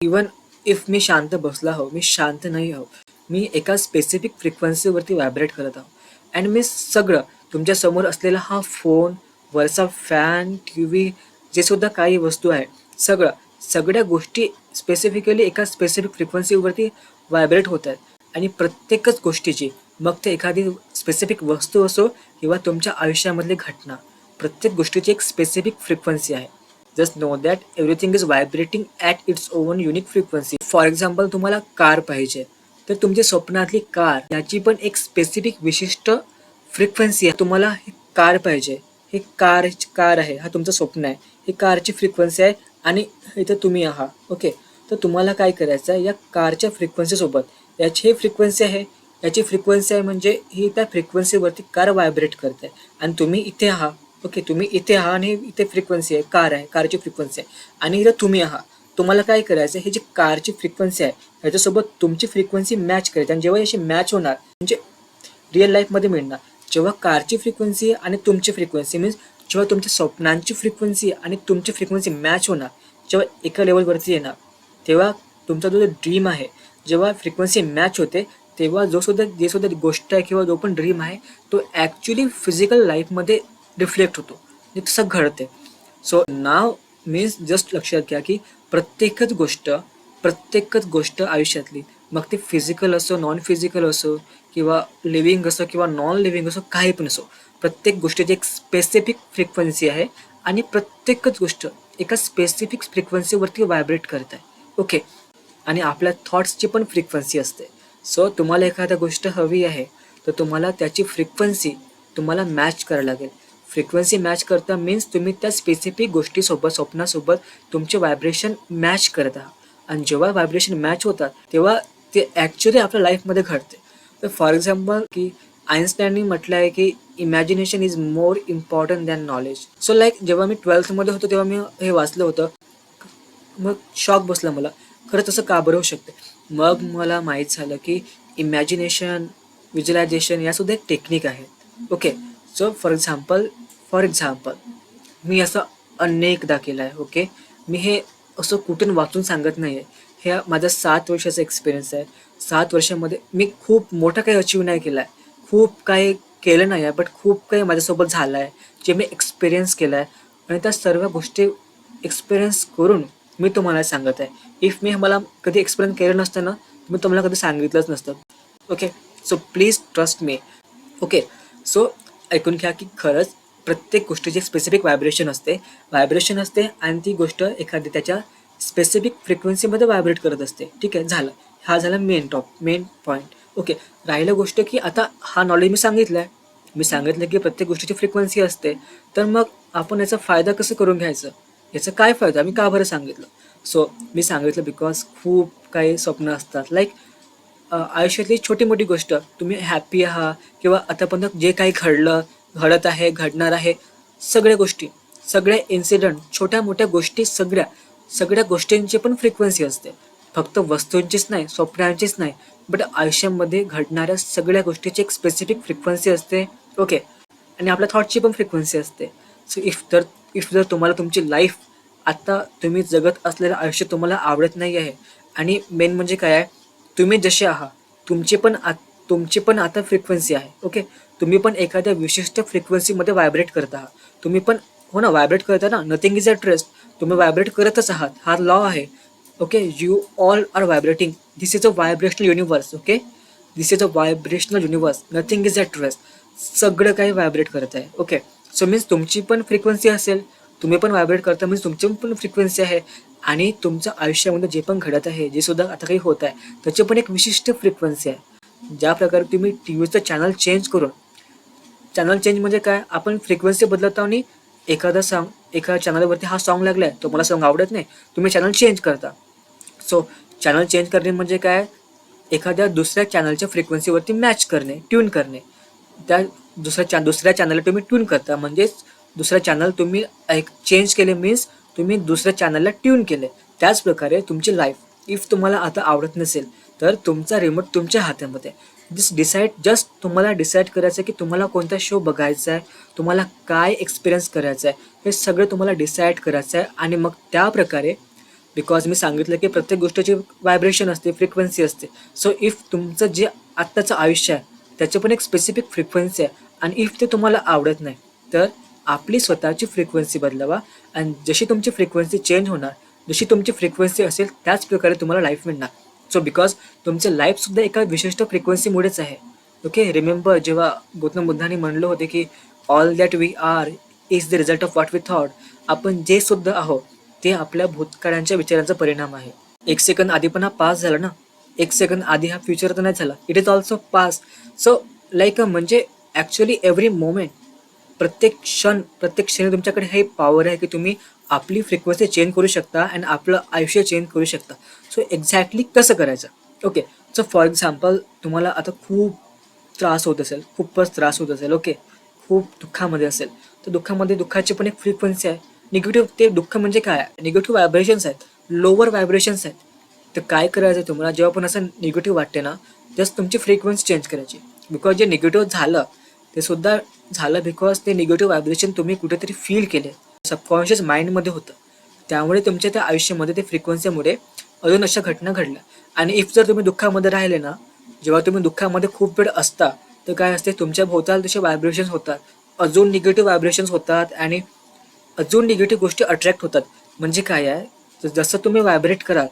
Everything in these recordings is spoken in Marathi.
इवन इफ मी शांत बसला आहो, मी शांत नाही आहो, मी एका स्पेसिफिक फ्रिक्वेन्सीवरती व्हायब्रेट करत आहो. अँड मी सगळं तुमच्यासमोर असलेला हा फोन, वरचा फॅन, टी व्ही, जे सुद्धा काही वस्तू आहे, सगळ्या गोष्टी स्पेसिफिकली एका स्पेसिफिक फ्रिक्वेन्सीवरती व्हायब्रेट होत आहेत. आणि प्रत्येकच गोष्टीची, मग ते एखादी स्पेसिफिक वस्तू असो किंवा तुमच्या आयुष्यामधली घटना, प्रत्येक गोष्टीची एक स्पेसिफिक फ्रिक्वेन्सी आहे. Just know that everything is vibrating at its own unique frequency. For example, तुम्हाला कार पाहिजे, तर तुमच्या स्वप्नातली कार याची पण एक स्पेसिफिक विशिष्ट फ्रिक्वेन्सी आहे. तुम्हाला ही कार पाहिजे, ही कार आहे, हा तुमचं स्वप्न आहे, ही कारची फ्रिक्वेन्सी आहे आणि इथं तुम्ही आहात. ओके, तर तुम्हाला काय करायचं आहे, या कारच्या फ्रिक्वेन्सीसोबत याची ही फ्रिक्वेन्सी आहे, याची फ्रिक्वेन्सी आहे, म्हणजे ही त्या फ्रिक्वेन्सीवरती कार व्हायब्रेट करते आणि तुम्ही इथे आहात. ओके, तुम्ही इथे आहात आणि इथे फ्रिक्वेन्सी आहे, कार आहे, कारची फ्रिक्वेन्सी आहे आणि इथं तुम्ही आहात. तुम्हाला काय करायचं आहे, ही जी कारची फ्रिक्वेन्सी आहे ह्याच्यासोबत तुमची फ्रिक्वेन्सी मॅच करायची आणि जेव्हा याची मॅच होणार म्हणजे रिअल लाईफमध्ये मिळणार, जेव्हा कारची फ्रिक्वेन्सी आणि तुमची फ्रिक्वेन्सी मीन्स जेव्हा तुमच्या स्वप्नांची फ्रिक्वेन्सी आणि तुमची फ्रिक्वेन्सी मॅच होणार, जेव्हा एका लेवलवरती येणार, तेव्हा तुमचा जो ड्रीम आहे, जेव्हा फ्रिक्वेन्सी मॅच होते, तेव्हा जे सुद्धा गोष्ट आहे किंवा जो पण ड्रीम आहे तो ॲक्च्युली फिजिकल लाईफमध्ये रिफ्लेक्ट होतो, हे तसं घडते. सो नाव मीन्स जस्ट लक्षात घ्या की प्रत्येकच गोष्ट आयुष्यातली, मग ते फिजिकल असो, नॉन फिजिकल असो किंवा लिव्हिंग असो किंवा नॉन लिव्हिंग असो, काही पण असो, प्रत्येक गोष्टीची एक स्पेसिफिक फ्रिक्वेन्सी आहे आणि प्रत्येकच गोष्ट एका स्पेसिफिक फ्रिक्वेन्सीवरती व्हायब्रेट करत आहे. ओके, आणि आपल्या थॉट्सची पण फ्रिक्वेन्सी असते. सो तुम्हाला एखाद्या गोष्ट हवी आहे, तर तुम्हाला त्याची फ्रिक्वेन्सी तुम्हाला मॅच करायला लागेल. फ्रिक्वेन्सी मॅच करता मीन्स तुम्ही त्या स्पेसिफिक गोष्टीसोबत, स्वप्नासोबत तुमचे व्हायब्रेशन मॅच करत आहात आणि जेव्हा व्हायब्रेशन मॅच होतात तेव्हा ते ॲक्च्युली आपल्या लाईफमध्ये घडते. तर फॉर एक्झाम्पल की आइन्स्टाईननी म्हटलं आहे की imagination is more important than knowledge. So like जेव्हा मी 12th होतो तेव्हा मी हे वाचलं होतं, मग शॉक बसला मला, खरं तसं का बरं होऊ शकते. मग मला माहीत झालं की इमॅजिनेशन, व्हिज्युलायझेशन यासुद्धा एक टेक्निक आहे. ओके, सो फॉर एक्झाम्पल मी असं अनेकदा केलं आहे. ओके, मी हे असं कुठून वाचून सांगत नाही आहे, हे माझा 7 वर्षाचा एक्सपिरियन्स आहे. 7 वर्षामध्ये मी खूप मोठं काही अचीव नाही केलं आहे, खूप काही केलं नाही आहे, बट खूप काही माझ्यासोबत झालं आहे, जे मी एक्सपिरियन्स केलं आहे आणि त्या सर्व गोष्टी एक्सपिरियन्स करून मी तुम्हाला सांगत आहे. इफ मी मला कधी एक्सप्लेन केलं नसतं ना, मी तुम्हाला कधी सांगितलंच नसतं. Okay, so please trust me. Okay, so ऐकून घ्या की खरंच प्रत्येक गोष्टीची स्पेसिफिक व्हायब्रेशन असते आणि ती गोष्ट एखादी त्याच्या स्पेसिफिक फ्रिक्वेन्सीमध्ये व्हायब्रेट करत असते. ठीक आहे, झालं, हा झाला मेन पॉईंट. ओके, राहिलं गोष्ट की आता हा नॉलेज मी सांगितलं की प्रत्येक गोष्टीची फ्रिक्वेन्सी असते, तर मग आपण याचा फायदा कसं करून घ्यायचं, याचा काय फायदा, मी का बरं सांगितलं. सो मी सांगितलं बिकॉज खूप काही स्वप्न असतात. लाईक आयुष्यातली छोटी मोठी गोष्ट, तुम्ही हॅपी आहात किंवा आतापर्यंत जे काही घडत आहे, घडणार आहे, सगळ्या गोष्टी, सगळ्या इन्सिडेंट, छोट्या मोठ्या गोष्टी, सगळ्या गोष्टींची पण फ्रिक्वेन्सी असते. फक्त वस्तूंचीच नाही, स्वप्नांचीच नाही, बट आयुष्यामध्ये घडणाऱ्या सगळ्या गोष्टीची एक स्पेसिफिक फ्रिक्वेन्सी असते. ओके, आणि आपल्या थॉटची पण फ्रिक्वेन्सी असते. सो इफ जर तुम्हाला तुमची लाईफ, आता तुम्ही जगत असलेलं आयुष्य तुम्हाला आवडत नाही आहे, आणि मेन म्हणजे काय आहे, तुम्ही जसे आहात, तुमची पण आता फ्रिक्वेन्सी आहे. ओके, तुम्ही पण एखाद्या विशिष्ट फ्रिक्वेन्सीमध्ये व्हायब्रेट करत आहात. तुम्ही पण, हो ना, व्हायब्रेट करता ना, नथिंग इज ॲट रेस्ट. तुम्ही व्हायब्रेट करतच आहात, हा लॉ आहे. Okay, you all are vibrating. This is a vibrational universe. Okay, this is a vibrational universe, nothing is at rest. सगळं काही व्हायब्रेट करत आहे. ओके, सो मीन्स तुमची पण फ्रिक्वेन्सी असेल, तुम्ही पण व्हायब्रेट करता, मीन्स तुमची पण फ्रिक्वेन्सी आहे. आणि तुमच्या आयुष्यामध्ये जे पण घडत आहे, जे सुद्धा आता काही होत आहे, त्याची पण एक विशिष्ट फ्रिक्वेन्सी आहे. ज्या प्रकारे तुम्ही टी व्हीचं चॅनल चेंज म्हणजे काय, आपण फ्रिक्वेन्सी बदलतो आणि एका चॅनलवरती हा सॉन्ग लागला आहे, तुम्हाला सॉन्ग आवडत नाही, तुम्ही चॅनल चेंज करता. सो चॅनल चेंज करणे म्हणजे काय, एखाद्या दुसऱ्या चॅनलच्या फ्रिक्वेन्सीवरती मॅच करणे, ट्यून करणे. त्या दुसऱ्या चॅनलला तुम्ही ट्यून करता, म्हणजेच दुसरा चॅनल तुम्ही चेंज केले मीन्स तुम्ही दुसऱ्या चॅनलला ट्यून केले. त्याच प्रकारे तुमची लाईफ, इफ तुम्हाला आता आवडत नसेल, तर तुमचा रिमोट तुमच्या हातामध्ये. जस्ट तुम्हाला डिसाईड करायचं आहे की तुम्हाला कोणता शो बघायचा आहे, तुम्हाला काय एक्सपिरियन्स करायचा आहे, हे सगळं तुम्हाला डिसाईड करायचं आहे. आणि मग त्या प्रकारे बिकॉज मी सांगितलं की प्रत्येक गोष्टीची व्हायब्रेशन असते, फ्रिक्वेन्सी असते. सो इफ तुमचं जे आत्ताचं आयुष्य आहे त्याची पण एक स्पेसिफिक फ्रिक्वेन्सी आहे आणि इफ ते तुम्हाला आवडत नाही तर आपली स्वतःची फ्रिक्वेन्सी बदलावा. आणि जशी तुमची फ्रिक्वेन्सी चेंज होणार, जशी तुमची फ्रिक्वेन्सी असेल त्याच प्रकारे तुम्हाला लाईफ मिळणार. सो बिकॉज तुमचं लाईफसुद्धा एका विशिष्ट फ्रिक्वेन्सीमुळेच आहे. ओके, रिमेंबर जेव्हा गौतम बुद्धांनी म्हणलं होते की all that we are is the result of what we thought. आपण जे सुद्धा आहोत ते आपल्या भूतकाळांच्या विचारांचा परिणाम आहे. एक सेकंद आधी पण हा पास झाला ना, एक सेकंद आधी हा फ्युचर तर नाही झाला, it is also pass. So like म्हणजे ॲक्च्युली एव्हरी मोमेंट, प्रत्येक क्षणी तुमच्याकडे हे पॉवर आहे की तुम्ही आपली फ्रिक्वेन्सी चेंज करू शकता आणि आपलं आयुष्य चेंज करू शकता. सो एक्झॅक्टली कसं करायचं? ओके, सो फॉर एक्झाम्पल तुम्हाला आता खूप त्रास होत असेल, खूपच त्रास होत असेल, ओके, खूप दुःखामध्ये असेल, तर दुःखाची पण एक फ्रिक्वेन्सी आहे निगेटिव्ह. ते दुःख म्हणजे काय? निगेटिव्ह व्हायब्रेशन्स आहेत, लोअर व्हायब्रेशन्स आहेत. तर काय करायचं तुम्हाला जेव्हा पण असं निगेटिव्ह वाटते ना, जस्ट तुमची फ्रिक्वेन्सी चेंज करायची. बिकॉज जे निगेटिव्ह झालं ते सुद्धा झालं बिकॉज ते निगेटिव्ह व्हायब्रेशन तुम्ही कुठेतरी फील केले, सबकॉन्शियस माइंडमध्ये होतं. त्यामुळे तुमच्या त्या आयुष्यामध्ये ते फ्रिक्वेन्सीमुळे अजून अशा घटना घडल्या. आणि इफ जर तुम्ही दुःखामध्ये राहिले ना, जेव्हा तुम्ही दुःखामध्ये खूप वेळ असता तर काय असते, तुमच्या भोवताल तसे व्हायब्रेशन्स होतात, अजून निगेटिव्ह व्हायब्रेशन्स होतात आणि अजून निगेटिव्ह गोष्टी अट्रॅक्ट होतात. म्हणजे काय आहे, जसं तुम्ही व्हायब्रेट कराल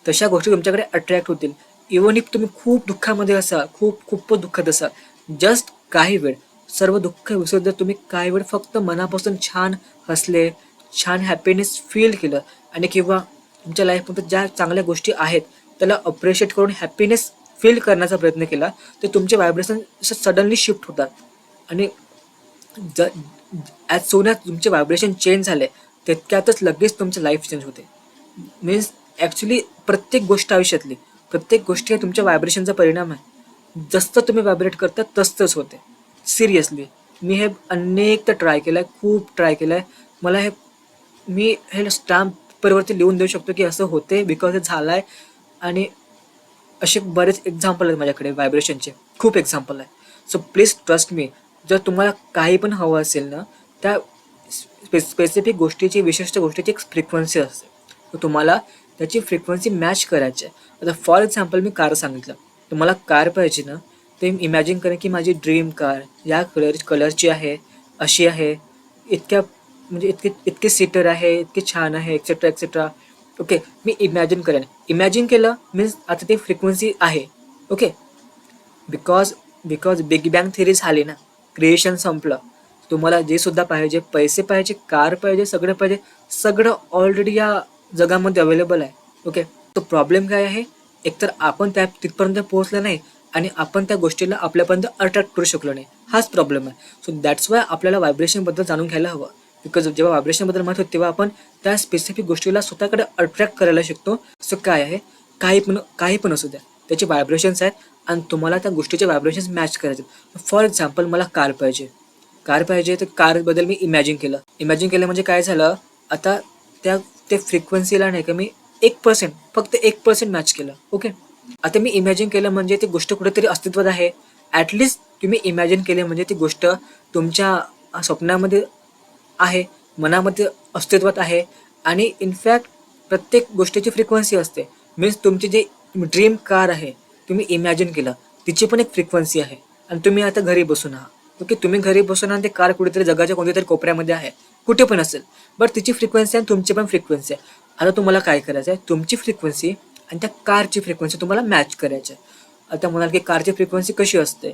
तशा गोष्टी तुमच्याकडे अट्रॅक्ट होतील. इवन इफ तुम्ही खूप दुःखामध्ये असाल, खूपच दुःखात असाल, जस्ट काही वेळ सर्व दुःख विसरून जर तुम्ही काही वेळ फक्त मनापासून छान हसले, छान हॅपीनेस फील केलं आणि किंवा तुमच्या लाईफमध्ये ज्या चांगल्या गोष्टी आहेत त्याला अप्रिशिएट करून हॅपीनेस फील करण्याचा प्रयत्न केला तर तुमचे व्हायब्रेशन सडनली शिफ्ट होतात. आणि ॲज सोन ॲज तुमचे व्हायब्रेशन चेंज झाले तितक्यातच लगेच तुमचं लाईफ चेंज होते. मीन्स ॲक्च्युली प्रत्येक गोष्ट आयुष्यातली प्रत्येक गोष्टी हा तुमच्या व्हायब्रेशनचा परिणाम आहे. जसं तुम्ही व्हायब्रेट करता तसंच होते. सिरियसली मी हे अनेकदा ट्राय केलं आहे, खूप ट्राय केलं आहे. मला मी हे स्टॅम्प पेपरवरती लिहून देऊ शकतो की असं होते बिकॉज हे झालं आहे. आणि असे बरेच एक्झाम्पल आहेत माझ्याकडे व्हायब्रेशनचे, खूप एक्झाम्पल आहे. So please trust me. जर तुम्हाला काही पण हवं असेल ना, त्या स्पेसिफिक गोष्टीची, विशिष्ट गोष्टीची एक फ्रिक्वेन्सी असते, तर तुम्हाला त्याची फ्रिक्वेन्सी मॅच करायची आहे. आता फॉर एक्झाम्पल मी कार सांगितलं, तुम्हाला कार पाहिजे ना, ते इमॅजिन करा की माझी ड्रीम कार या कलरची आहे, अशी आहे, इतक्या म्हणजे इतके सीटर आहे, इतके छान आहे, एक्सेट्रा एक्सेट्रा. ओके, मी इमॅजिन केलं मीन्स आता ते फ्रिक्वेन्सी आहे. Okay, because because big bang theory झाली ना, क्रिएशन संपलं. तुम्हाला जे सुद्धा पाहिजे, पैसे पाहिजे, कार पाहिजे, सगळं पाहिजे, सगळं ऑलरेडी या जगामध्ये अवेलेबल आहे. ओके, तो प्रॉब्लेम काय आहे, एकतर आपण तिथपर्यंत पोहोचलं नाही आणि आपण त्या गोष्टीला आपल्यापर्यंत अट्रॅक्ट करू शकलो नाही, हाच प्रॉब्लेम आहे. सो दॅट्स वाय आपल्याला व्हायब्रेशनबद्दल जाणून घ्यायला हवं. बिकॉज जेव्हा व्हायब्रेशनबद्दल माहित होतं तेव्हा आपण त्या स्पेसिफिक गोष्टीला स्वतःकडे अट्रॅक्ट करायला शिकतो. सो काय आहे, काही पण असू द्या, त्याचे व्हायब्रेशन्स आहेत आणि तुम्हाला त्या गोष्टीचे व्हायब्रेशन्स मॅच करायचे. फॉर एक्झाम्पल मला कार पाहिजे तर कारबद्दल मी इमॅजिन केलं म्हणजे काय झालं, आता ते फ्रिक्वेन्सीला नाही का मी 1%, फक्त 1% मॅच केलं. ओके, आता मी इमॅजिन केलं म्हणजे ती गोष्ट कुठेतरी अस्तित्वात आहे. ॲटलिस्ट तुम्ही इमॅजिन केले म्हणजे ती गोष्ट तुमच्या स्वप्नामध्ये आहे, मनामध्ये अस्तित्वात आहे. आणि इनफॅक्ट प्रत्येक गोष्टीची फ्रिक्वेन्सी असते. मीन्स तुमची जी ड्रीम कार आहे तुम्ही इमॅजिन केलं, तिची पण एक फ्रिक्वेन्सी आहे. आणि तुम्ही आता घरी बसून आहात. ओके, तुम्ही घरी बसून आहात, ते कार कुठेतरी जगाच्या कोणत्यातरी कोपऱ्यामध्ये आहे, कुठे पण असेल, बट तिची फ्रिक्वेन्सी आणि तुमची पण फ्रिक्वेन्सी आहे. आता तुम्हाला काय करायचं आहे, तुमची फ्रिक्वेन्सी आणि त्या कारची फ्रिक्वेन्सी तुम्हाला मॅच करायची आहे. आता म्हणाल की कारची फ्रिक्वेन्सी कशी असते,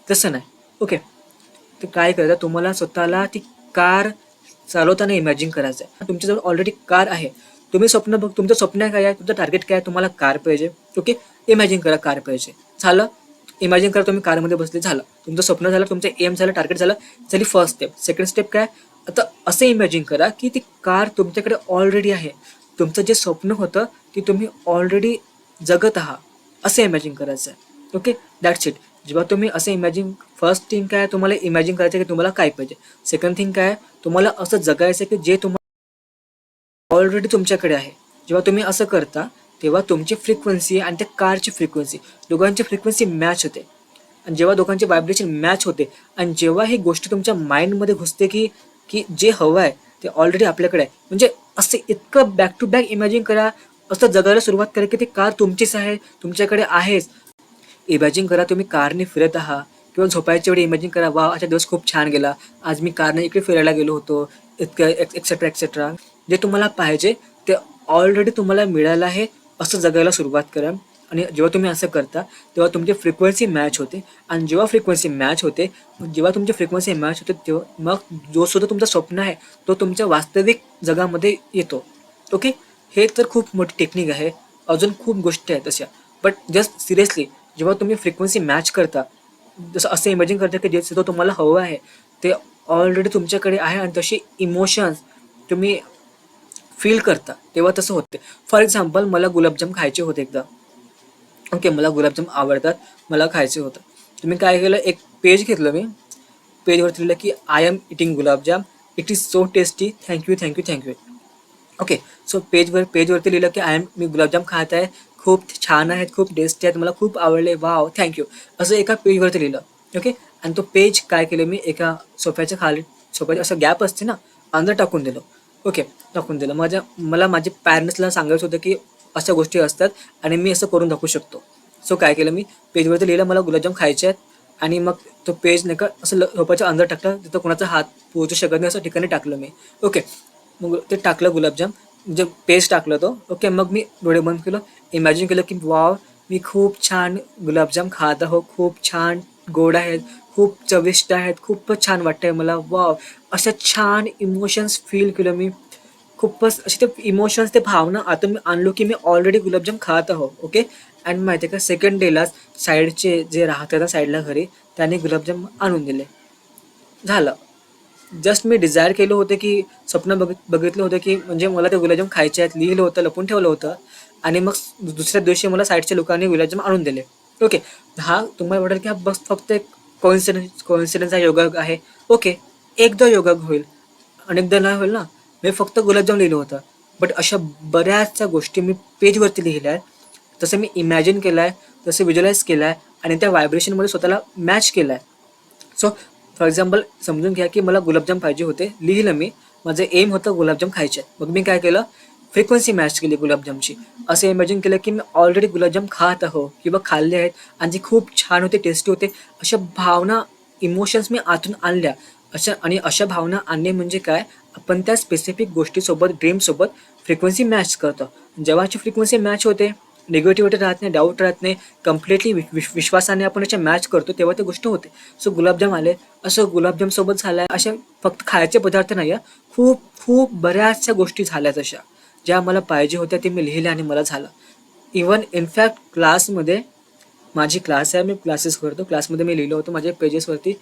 तसं नाही. ओके, तर काय करायचं, तुम्हाला स्वतःला ती कार चालवताना इमॅजिन करायचं आहे. तुमच्याजवळ ऑलरेडी कार आहे, तुम्ही तुमचं स्वप्न काय आहे, तुमचं टार्गेट काय आहे, तुम्हाला कार पाहिजे. ओके, इमॅजिन करा कार पाहिजे, झालं. इमॅजिन करा तुम्ही कारमध्ये बसले, झालं. तुमचं स्वप्न झालं, तुमचं एम झालं, टार्गेट झालं, झाली फर्स्ट स्टेप. सेकंड स्टेप काय, आता असं इमॅजिन करा की ती कार तुमच्याकडे ऑलरेडी आहे. तुमचं जे स्वप्न होतं ते तुम्ही ऑलरेडी जगत आहात, असं इमॅजिन करायचं आहे. Okay, that's it. जेव्हा तुम्ही असं इमॅजिन, फर्स्ट थिंग काय, तुम्हाला इमॅजिन करायचं की तुम्हाला काय पाहिजे. सेकंड थिंग काय, तुम्हाला असं जगायचं की जे तुम्हाला ऑलरेडी तुमच्याकडे आहे. जेव्हा तुम्ही असं करता तेव्हा तुमची फ्रिक्वेन्सी आणि त्या कारची फ्रिक्वेन्सी, दोघांची फ्रिक्वेन्सी मॅच होते. आणि जेव्हा दोघांचे व्हायब्रेशन मॅच होते आणि जेव्हा ही गोष्ट तुमच्या माइंडमध्ये घुसते की की जे हवं आहे ते ऑलरेडी आपल्याकडे आहे, म्हणजे असं इतकं बॅक टू बॅक इमॅजिन करा, असं जगायला सुरुवात करा की ती कार तुमचीच आहे, तुमच्याकडे आहेच. इमॅजिन करा तुम्ही कारने फिरत आहात किंवा झोपायच्या वेळी इमॅजिन करा, वा आजचा दिवस खूप छान गेला, आज मी कारने इकडे फिरायला गेलो होतो, इतकं एक्सेट्रा एक्सेट्रा. जे तुम्हाला पाहिजे ते ऑलरेडी तुम्हाला मिळालं आहे, असं जगायला सुरुवात करा. आणि जेव्हा तुम्ही असं करता तेव्हा तुमची फ्रिक्वेन्सी मॅच होते. आणि जेव्हा फ्रिक्वेन्सी मॅच होते, जेव्हा तुमची फ्रिक्वेन्सी मॅच होते, तेव्हा मग जो सुद्धा तुमचा स्वप्न आहे तो तुमच्या वास्तविक जगामध्ये येतो. ओके. हे तर खूप मोठी टेक्निक आहे. अजून खूप गोष्टी आहेत तशा. बट जस्ट सिरियसली, जेव्हा तुम्ही फ्रिक्वेन्सी मॅच करता, जसं असं इमॅजिन करता की जे सुद्धा तुम्हाला हवं आहे ते ऑलरेडी तुमच्याकडे आहे आणि तशी इमोशन्स तुम्ही फील करता, तेव्हा तसं होते. फॉर एक्झाम्पल, मला गुलाबजाम खायचे होते एकदा. ओके, मला गुलाबजाम आवडतात, मला खायचे होतं. तुम्ही काय केलं, एक पेज घेतलं मी. पेजवरती लिहिलं की I am eating gulab jam, it is so tasty, thank you thank you thank you. Okay. So पेजवरती लिहिलं की मी गुलाबजाम खात आहे, खूप छान आहेत, खूप टेस्टी आहेत, मला खूप आवडले, वाव थँक्यू, असं एका पेजवरती लिहिलं. ओके. आणि तो पेज काय केलं मी, एका सोफ्याच्या खाली, सोफ्याच्या असं गॅप असते ना, अंदर टाकून दिलं. ओके. टाकून दिलं. मला माझ्या पॅरेंट्सला सांगायचं होतं की अशा गोष्टी असतात आणि मी असं करून दाखवू शकतो. सो काय केलं मी, पेजवरती लिहिलं मला गुलाबजाम खायचे आहेत. आणि मग तो पेज नाही का असं सोफ्याच्या अंदर टाकलं, तिथं कोणाचा हात पोहोचू शकत नाही असं ठिकाणी टाकलं मी. ओके. मग ते टाकलं गुलाबजाम, म्हणजे पेस्ट टाकलं तो. ओके. मग मी डोळे बंद केलं, इमॅजिन केलं की वाव, मी खूप छान गुलाबजाम खात आहो, खूप छान गोड आहेत, खूप चविष्ट आहेत, खूपच छान वाटतंय मला, वाव. अशा छान इमोशन्स फील केलं मी. खूपच असे ते इमोशन्स, ते भावना आता मी आणलो की मी ऑलरेडी गुलाबजाम खात आहो. ओके. आणि माहिती आहे का, सेकंड डेलाच साईडचे जे राहतात ना साईडला घरी, त्याने गुलाबजाम आणून दिले. झालं. जस्ट मी डिझायर केलं होतं की स्वप्न बघितलं होतं की म्हणजे मला ते गुलाबजाम खायचे आहेत, लिहिलं होतं, लपून ठेवलं होतं. आणि मग दुसऱ्या दिवशी मला साईडच्या लोकांनी गुलाबजाम आणून दिले. ओके. हा तुम्हाला वाटेल की हा बस फक्त एक कोइन्सिडन्स हा योगायोग आहे. ओके. एकदा योगायोग होईल, अनेकदा नाही होईल ना. मी फक्त गुलाबजाम लिहिलं होतं, बट अशा बऱ्याचशा गोष्टी मी पेजवरती लिहिल्या आहेत. तसं मी इमॅजिन केलं आहे, तसं व्हिज्युअलाइज केलं आहे आणि त्या व्हायब्रेशनमध्ये स्वतःला मॅच केलं आहे. सो फॉर एक्झाम्पल, समजून घ्या की मला गुलाबजाम पाहिजे होते, लिहिलं मी, माझं एम होतं गुलाबजाम खायचे. मग मी काय केलं, फ्रिक्वेन्सी मॅच केली गुलाबजामची. असं इमॅजिन केलं की मी ऑलरेडी गुलाबजाम खात आहो किंवा खाल्ले आहेत आणि जे खूप छान होते, टेस्टी होते. अशा भावना, इमोशन्स मी आतून आणल्या. अशा भावना आणणे म्हणजे काय, आपण त्या स्पेसिफिक गोष्टीसोबत, ड्रीमसोबत फ्रिक्वेन्सी मॅच करतो. जेव्हा अशी फ्रिक्वेन्सी मॅच होते, निगेटिव्हिटी राहत नाही, डाऊट राहत नाही, कम्प्लिटली विश्वासाने आपण याच्या मॅच करतो, तेव्हा ते गोष्ट होते. सो गुलाबजाम आले, असं गुलाबजामसोबत झालं आहे. अशा फक्त खायचे पदार्थ नाही आहे, खूप खूप बऱ्याचशा गोष्टी झाल्या तशा, ज्या मला पाहिजे होत्या, ते मी लिहिल्या आणि मला झालं. इवन इनफॅक्ट क्लासमध्ये, माझी क्लास आहे, मी क्लासेस करतो, क्लासमध्ये मी लिहिलं होतं माझ्या पेजेसवरती,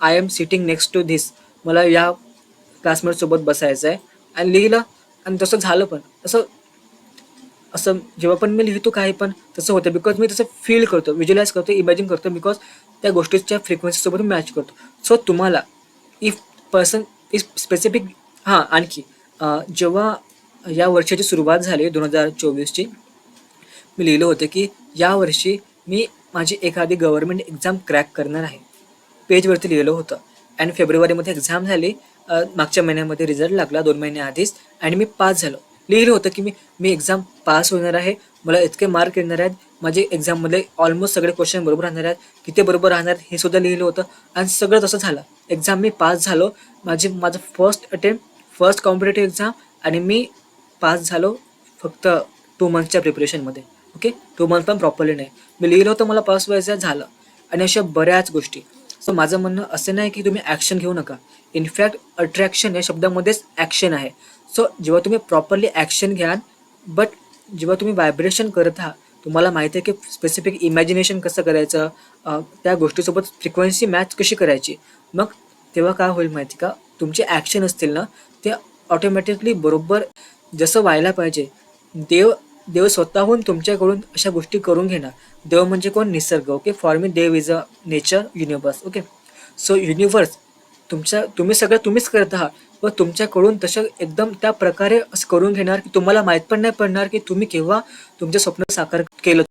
I am sitting next to this, मला या क्लासमेटसोबत बसायचं आहे. आणि लिहिलं आणि तसं झालं पण. असं असं जेव्हा पण मी लिहितो काही पण तसं होतं, बिकॉज मी तसं फील करतो, व्हिज्युअलाइज करतो, इमॅजिन करतो, बिकॉज त्या गोष्टीच्या फ्रिक्वेन्सीसोबत मॅच करतो. सो तुम्हाला, इफ पर्सन इज स्पेसिफिक. हां, आणखी जेव्हा या वर्षाची सुरुवात झाली 2024ची, मी लिहिलं होतं की यावर्षी मी माझी एखादी गव्हर्नमेंट एक्झाम क्रॅक करणार आहे. पेजवरती लिहिलं होतं. आणि फेब्रुवारीमध्ये एक्झाम झाली, मागच्या महिन्यामध्ये रिझल्ट लागला 2 महिन्याआधीच, आणि मी पास झालो. लिहिलं होतं की मी एक्झाम पास होणार आहे, मला इतके मार्क येणार आहेत, माझे एक्झाममधले ऑलमोस्ट सगळे क्वेश्चन बरोबर राहणार आहेत, किती बरोबर राहणार हे सुद्धा लिहिलं होतं. आणि सगळं तसं झालं. एक्झाम मी पास झालो. माझं first attempt, first competitive exam, आणि मी पास झालो फक्त 2 मंथच्या प्रिपरेशनमध्ये. ओके. 2 मंथ पण प्रॉपरली नाही. मी लिहिलं होतं मला पास व्हायचं, झालं. आणि अशा बऱ्याच गोष्टी. सो माझं म्हणणं असं नाही की तुम्ही ॲक्शन घेऊ नका. इनफॅक्ट अट्रॅक्शन या शब्दामध्येच ॲक्शन आहे. सो जेव्हा तुम्ही प्रॉपरली ॲक्शन घ्याल, बट जेव्हा तुम्ही व्हायब्रेशन करत आहात, तुम्हाला माहिती आहे की स्पेसिफिक इमॅजिनेशन कसं करायचं, त्या गोष्टीसोबत फ्रिक्वेन्सी मॅच कशी करायची, मग तेव्हा काय होईल माहिती का, तुमचे ॲक्शन असतील ना, ते ऑटोमॅटिकली बरोबर जसं व्हायला पाहिजे. देव देव स्वतःहून तुमच्याकडून अशा गोष्टी करून घेणार. देव म्हणजे कोण, निसर्ग. Okay. For me dev is a nature, universe. Okay. So universe, तुम्ही सगळं तुम्हीच करत आहात, व तुमच्याकडून तसं एकदम त्या प्रकारे असं करून घेणार की तुम्हाला माहीत पण नाही पडणार की तुम्ही केव्हा तुमचं स्वप्न साकार केलं.